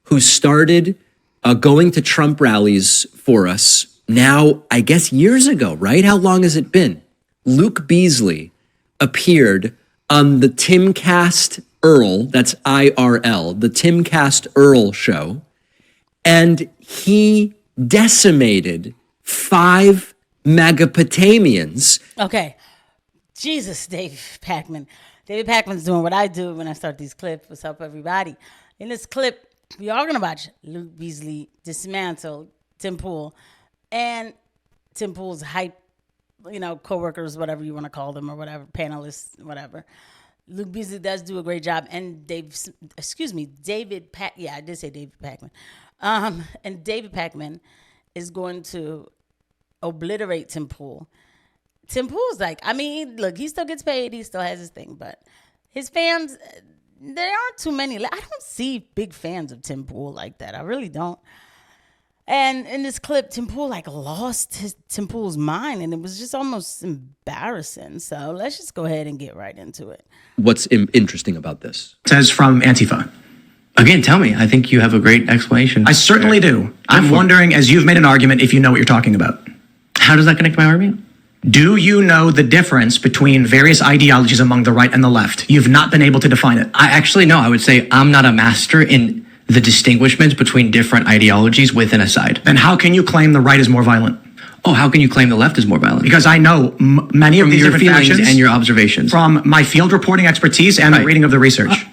who started going to Trump rallies for us now, I guess years ago, right? How long has it been? Luke Beasley appeared on the Timcast Earl, that's IRL, the Timcast Earl show, and he decimated 5 Megapotamians. Okay. Jesus, Dave Pakman. David Pakman's doing what I do when I start these clips. What's up, everybody? In this clip, we are going to watch Luke Beasley dismantle Tim Pool and Tim Pool's hype, co-workers, whatever you want to call them or whatever, panelists, whatever. Luke Beasley does do a great job. And David Pakman. And David Pakman is going to obliterate Tim Pool. Tim Pool's look, he still gets paid. He still has his thing. But his fans, there aren't too many. I don't see big fans of Tim Pool like that. I really don't. And in this clip, Tim Pool lost Tim Pool's mind, and it was just almost embarrassing. So let's just go ahead and get right into it. What's interesting about this? It says from Antifa. Again, tell me. I think you have a great explanation. I certainly do. I'm wondering, as you've made an argument, if you know what you're talking about. How does that connect to my argument? Do you know the difference between various ideologies among the right and the left? You've not been able to define it. I actually know. I would say I'm not a master in the distinguishments between different ideologies within a side. Then how can you claim the right is more violent? Oh, how can you claim the left is more violent? Because I know many of these different factions and your observations. From my field reporting expertise and the reading of the research.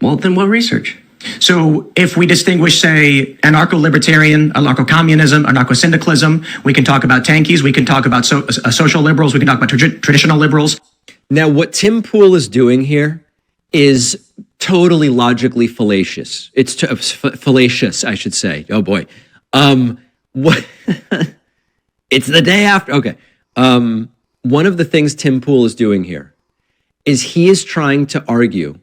Well, then what research? So if we distinguish, say, anarcho-libertarian, anarcho-communism, anarcho-syndicalism, we can talk about tankies, we can talk about social liberals, we can talk about traditional liberals. Now, what Tim Pool is doing here is totally logically fallacious. It's fallacious, I should say. Oh, boy. What? It's the day after. Okay. One of the things Tim Pool is doing here is he is trying to argue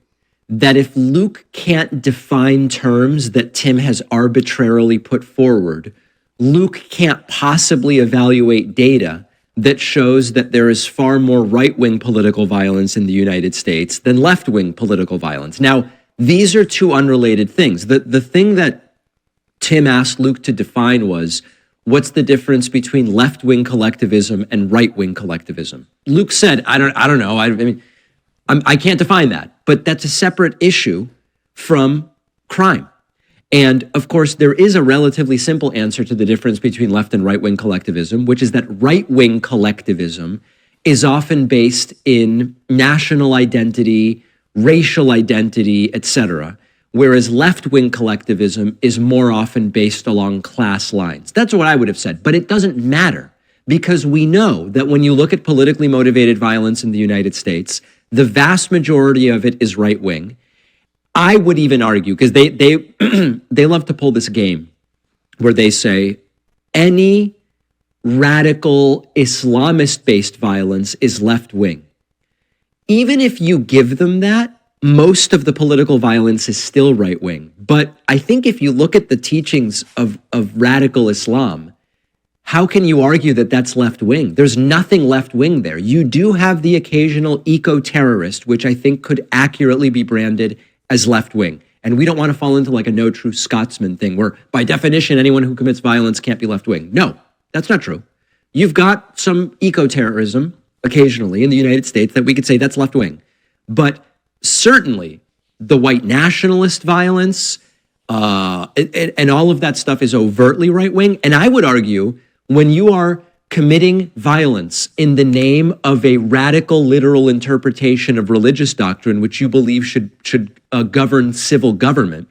that if Luke can't define terms that Tim has arbitrarily put forward, Luke can't possibly evaluate data that shows that there is far more right-wing political violence in the United States than left-wing political violence. Now, these are two unrelated things. The thing that Tim asked Luke to define was, what's the difference between left-wing collectivism and right-wing collectivism? Luke said, I don't know. I can't define that, but that's a separate issue from crime. And of course, there is a relatively simple answer to the difference between left and right-wing collectivism, which is that right-wing collectivism is often based in national identity, racial identity, etc., whereas left-wing collectivism is more often based along class lines. That's what I would have said, but it doesn't matter because we know that when you look at politically motivated violence in the United States, the vast majority of it is right-wing. I would even argue, because they love to pull this game where they say any radical Islamist-based violence is left-wing. Even if you give them that, most of the political violence is still right-wing. But I think if you look at the teachings of radical Islam, how can you argue that that's left-wing? There's nothing left-wing there. You do have the occasional eco-terrorist, which I think could accurately be branded as left-wing. And we don't want to fall into like a no true Scotsman thing where by definition, anyone who commits violence can't be left-wing. No, that's not true. You've got some eco-terrorism occasionally in the United States that we could say that's left-wing. But certainly the white nationalist violence and all of that stuff is overtly right-wing. And I would argue when you are committing violence in the name of a radical literal interpretation of religious doctrine, which you believe should govern civil government,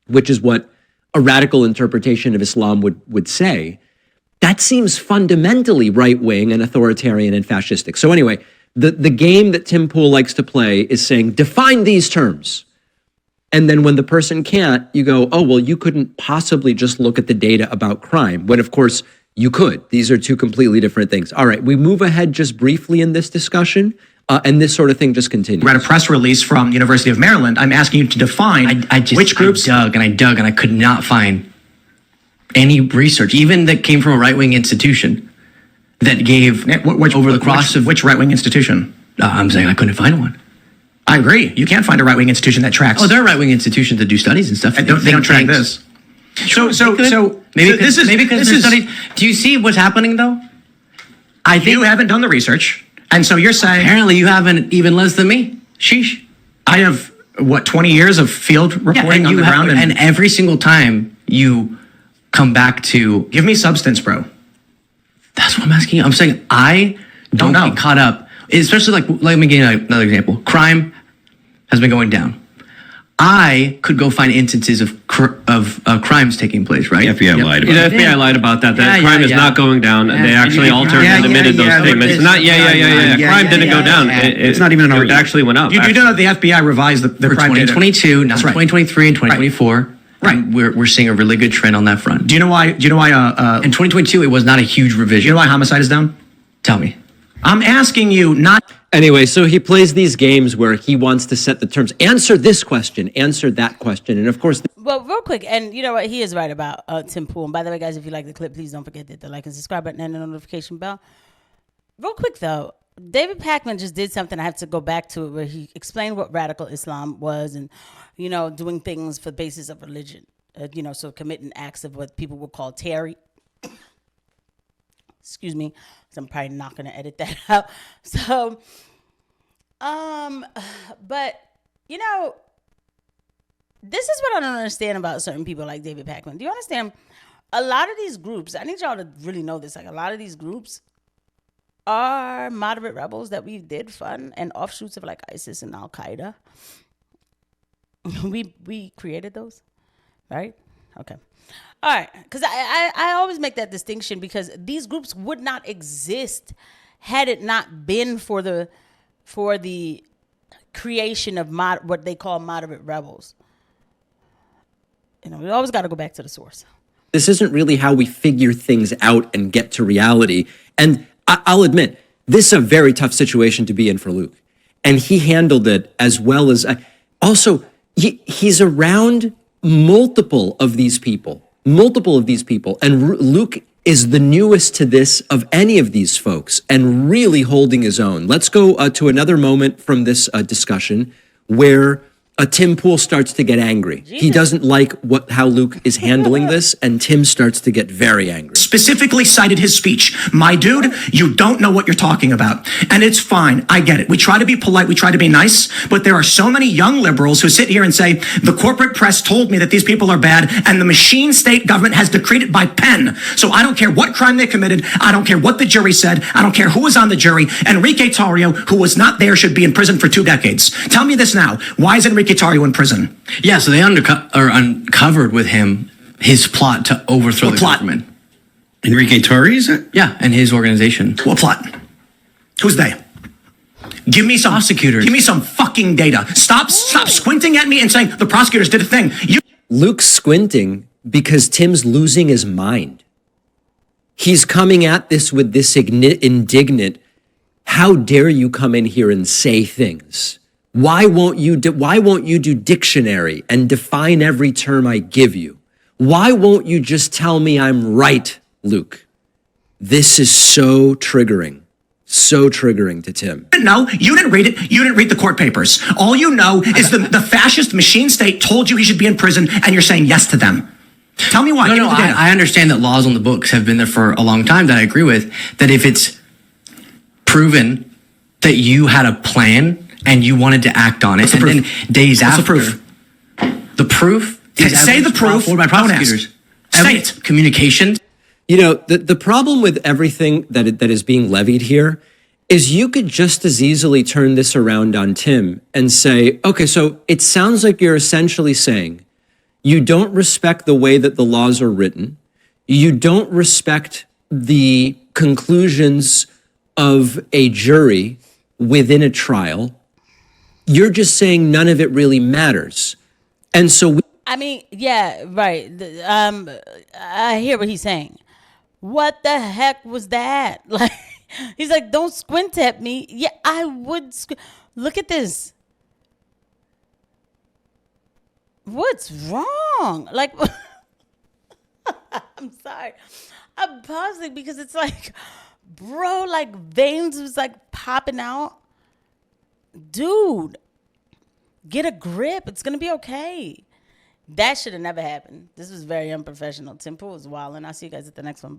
which is what a radical interpretation of Islam would say, that seems fundamentally right-wing and authoritarian and fascistic. So anyway, the game that Tim Pool likes to play is saying, define these terms. And then when the person can't, you go, oh, well, you couldn't possibly just look at the data about crime, when of course you could. These are two completely different things. All right, we move ahead just briefly in this discussion, and this sort of thing just continues. Read a press release from the University of Maryland. I'm asking you to define which groups. I dug, and I could not find any research, even that came from a right-wing institution, that gave which right-wing institution? I'm saying I couldn't find one. I agree. You can't find a right-wing institution that tracks. Oh, there are right-wing institutions that do studies and stuff. They don't track this. So maybe because they're studies. Do you see what's happening though? I think you haven't done the research, and so you're saying apparently you haven't even less than me. Sheesh. I have what 20 years of field reporting on the ground, and every single time you come back to give me substance, bro. That's what I'm asking you. I'm saying I don't get caught up, especially like let me give you another example. Crime has been going down. I could go find instances of crimes taking place, right? The FBI lied about that. The FBI lied about that. That crime is not going down. And they actually altered and admitted those statements. Crime didn't go down. It's not even an argument. It actually went up. You do know that the FBI revised the for crime 2022, not 2023 and 2024. Right. And we're seeing a really good trend on that front. Do you know why? In 2022, it was not a huge revision. Do you know why homicide is down? Tell me. I'm asking you not. Anyway, so he plays these games where he wants to set the terms. Answer this question, answer that question. And of course... Well, real quick, and you know what? He is right about Tim Pool. And by the way, guys, if you like the clip, please don't forget to hit the like and subscribe button and the notification bell. Real quick, though, David Pakman just did something. I have to go back to it where he explained what radical Islam was and, you know, doing things for the basis of religion. So committing acts of what people would call terror. Excuse me. So I'm probably not going to edit that out. So, but, you know, this is what I don't understand about certain people like David Pakman. Do you understand? A lot of these groups, I need y'all to really know this. Like, a lot of these groups are moderate rebels that we did fund and offshoots of like ISIS and Al Qaeda. We created those, right? Okay. All right, because I always make that distinction because these groups would not exist had it not been for the creation of what they call moderate rebels. You know, we always got to go back to the source. This isn't really how we figure things out and get to reality. And I'll admit, this is a very tough situation to be in for Luke. And he handled it as well as... Also, he's around multiple of these people. And Luke is the newest to this of any of these folks and really holding his own. Let's go to another moment from this discussion where Tim Pool starts to get angry. Jesus. He doesn't like how Luke is handling this, and Tim starts to get very angry. Specifically cited his speech. My dude, you don't know what you're talking about. And it's fine. I get it. We try to be polite. We try to be nice. But there are so many young liberals who sit here and say, the corporate press told me that these people are bad, and the machine state government has decreed it by pen. So I don't care what crime they committed. I don't care what the jury said. I don't care who was on the jury. Enrique Tarrio, who was not there, should be in prison for 2 decades. Tell me this now. Why is Enrique Tarrio in prison? Yeah, so they uncovered with him his plot to overthrow the government. Enrique Torres? Yeah, and his organization. What plot? Who's they? Give me some prosecutors. Give me some fucking data. Stop squinting at me and saying the prosecutors did a thing. Luke's squinting because Tim's losing his mind. He's coming at this with this indignant, how dare you come in here and say things? Why won't you do dictionary and define every term I give you? Why won't you just tell me I'm right, Luke? This is so triggering to Tim. No, you didn't read it. You didn't read the court papers. All you know is the fascist machine state told you he should be in prison, and you're saying yes to them. Tell me why. No, I understand that laws on the books have been there for a long time that I agree with, that if it's proven that you had a plan and you wanted to act on it, and then days after. The proof is say the proof by prosecutors. Say it. Communication. You know, the problem with everything that is being levied here is you could just as easily turn this around on Tim and say, okay, so it sounds like you're essentially saying you don't respect the way that the laws are written. You don't respect the conclusions of a jury within a trial. You're just saying none of it really matters. And so I mean, yeah, right. I hear what he's saying. What the heck was that? Like, he's like, don't squint at me. Yeah, I would. Look at this. What's wrong? Like, I'm sorry. I'm pausing because it's like, bro, like veins was like popping out. Dude, Get a grip. It's going to be okay. That should have never happened. This was very unprofessional. Tim Pool was wild, and I'll see you guys at the next one. Bye.